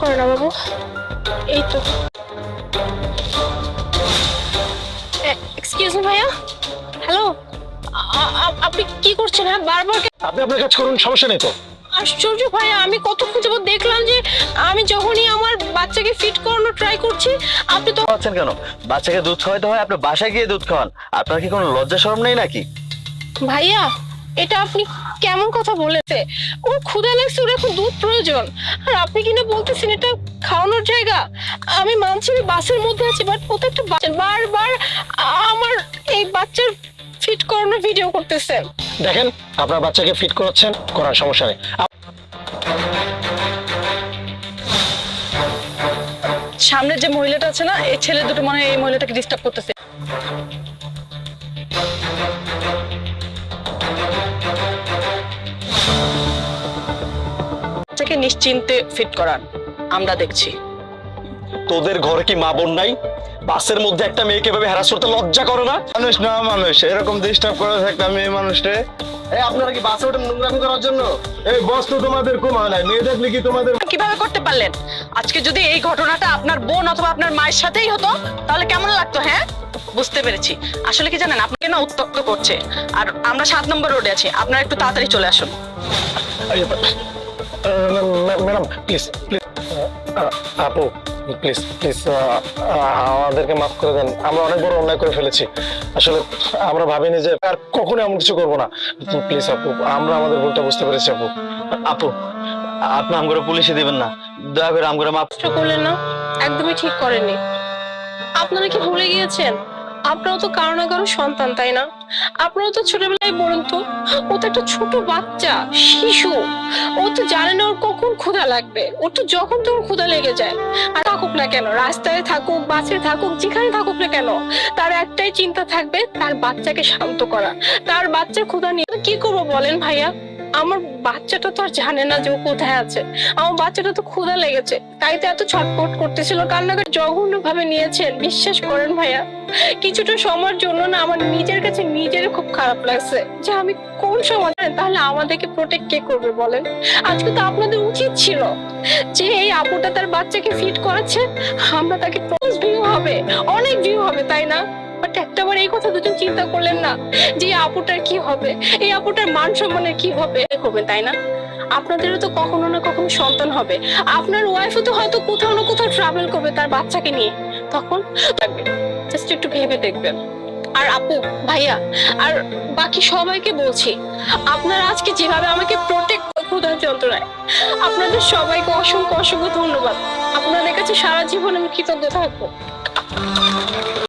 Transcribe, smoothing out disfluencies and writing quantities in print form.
করে না বাবু, এই তো। এক্সকিউজ মি ভাইয়া, হ্যালো, আপনি কি করছেন? হ্যাঁ বারবার আপনি আপনার কাজ করুন, সমস্যা নেই তো। আশ্চর্য ভাইয়া, আমি কতক্ষণ যাবত দেখলাম যে আমি যখনই আমার বাচ্চাকে ফিট করানো ট্রাই করছি আপনি তো খাওয়াচ্ছেন কেন? বাচ্চাকে দুধ খাওয়াতে হয়, আপনি বাসায় গিয়ে দুধ খাওয়ান। আপনার কি কোনো লজ্জা শরম নেই নাকি? ভাইয়া, এটা আপনি কেমন কথা বলেছে? ওর ক্ষুধা লাগছে, ওর এখন দুধ প্রয়োজন, আর আপনি কিনা বলতেছেন এটা খাওয়ানোর জায়গা। আমি মানছি আমি বাসের মধ্যে আছি, বাট ও তো একটা বাচ্চা, বারবার আমার এই বাচ্চার ফিট করানোর ভিডিও করতেছেন। দেখেন, আপনার বাচ্চাকে ফিট করাচ্ছেন, করার সমস্যা নেই। সামনের যে মহিলাটা আছে না, এই ছেলে দুটো মনে হয় এই মহিলাটাকে ডিস্টার্ব করতেছে। বাচ্চাকে নিশ্চিন্তে ফিট করান, আমরা দেখছি। তোদের ঘরে কি মা বোন নাই? বাসের মধ্যে একটা মেয়েকে ভাবে হ্যারাস করতে লজ্জা করে না? মানুষ না মানুষ এরকম ডিস্টার্ব করে থাকতে আমি এই মানুষটা এই আপনারা কি বাসে ওঠেন নোংরামি করার জন্য? এই বস তো তোমাদের কমা নাই, মেয়ে দেখলে কি তোমাদের কিভাবে করতে পারলেন? আজকে যদি এই ঘটনাটা আপনার বোন অথবা আপনার মায়ের সাথেই হতো তাহলে কেমন লাগতো? হ্যাঁ, বুঝতে পেরেছি। আসলে কি জানেন, আপনাকে না উত্তক্ত করছে, আর আমরা 7 নম্বর রোডে আছি, আপনারা একটু তাড়াতাড়ি চলে আসুন। ম্যাডাম প্লিজ প্লিজ, আপু প্লিজ প্লিজ, আমাদেরকে মাফ করে দেন, আমরা অনেক বড় অন্যায় করে ফেলেছি। আসলে আমরা ভাবিনি যে আর কখনো এমন কিছু করবো না। প্লিজ আপু, আমরা আমাদের ভুলটা বুঝতে পেরেছি আপু। আপু, আপনি আমগরে পুলিশে দিবেন না, দয়া করে আমগরে মাফ। কষ্ট করলেন না, একদমই ঠিক করেননি। আপনারা কি ভুলে গিয়েছেন আপনারাও তো কারো না কারো সন্তান, তাই না? আপনারা তো ছোটবেলায় বলুন তো, ও তো একটা ছোট বাচ্চা, শিশু, ও তো জানে না ওর কখন ক্ষুধা লাগবে, ওর তো যখন তখন ক্ষুধা লেগে যায়। আর থাকুক না কেন, রাস্তায় থাকুক, বাসে থাকুক, যেখানে থাকুক না কেন, তার একটাই চিন্তা থাকবে, তার বাচ্চাকে শান্ত করা। তার বাচ্চার ক্ষুধা নিয়ে কি করবো বলেন ভাইয়া? আমার বাচ্চাটা তো আর জানে না যে ও কোথায় আছে। আমার বাচ্চাটা তো ক্ষুধা লেগেছে, তাই তো এত ছটফট করতেছিল, কান্নাকাটি জঘন্য ভাবে নিয়েছেন। বিশ্বাস করেন ভাইয়া, কিছুটা সময়ের জন্য না আমার নিজের কাছে নিজের খুব খারাপ লাগছে যে আমি কোন সময়, তাহলে আমাদেরকে প্রোটেক্ট কে করবে বলেন? আজকে তো আপনাদের উচিত ছিল যে এই আপুটা তার বাচ্চাকে ফিট করাচ্ছে, আমরা তাকে ভিউ হবে, অনেক ভিউ হবে, তাই না? বাট একটাবার এই কথা দুজন চিন্তা করলেন না যে এই আপুটার কি হবে, এই আপুটার মান সম্মানের কি হবে, করবেন তাই না? আপনাদেরও তো কখনো না কখনো সন্তান হবে, আপনার ওয়াইফও তো হয়তো কোথাও না কোথাও ট্রাভেল করবে তার বাচ্চাকে নিয়ে, তখন লাগবে, জাস্ট একটু ভেবে দেখবেন। আর আপু, ভাইয়া, আর বাকি সবাইকে বলছি, আপনারা আজকে যেভাবে আমাকে প্রোটেক্ট ক্ষুধার যন্ত্রণায়, আপনাদের সবাইকে অসংখ্য অসংখ্য ধন্যবাদ। আপনাদের কাছে সারা জীবন আমি কৃতজ্ঞ থাকবো।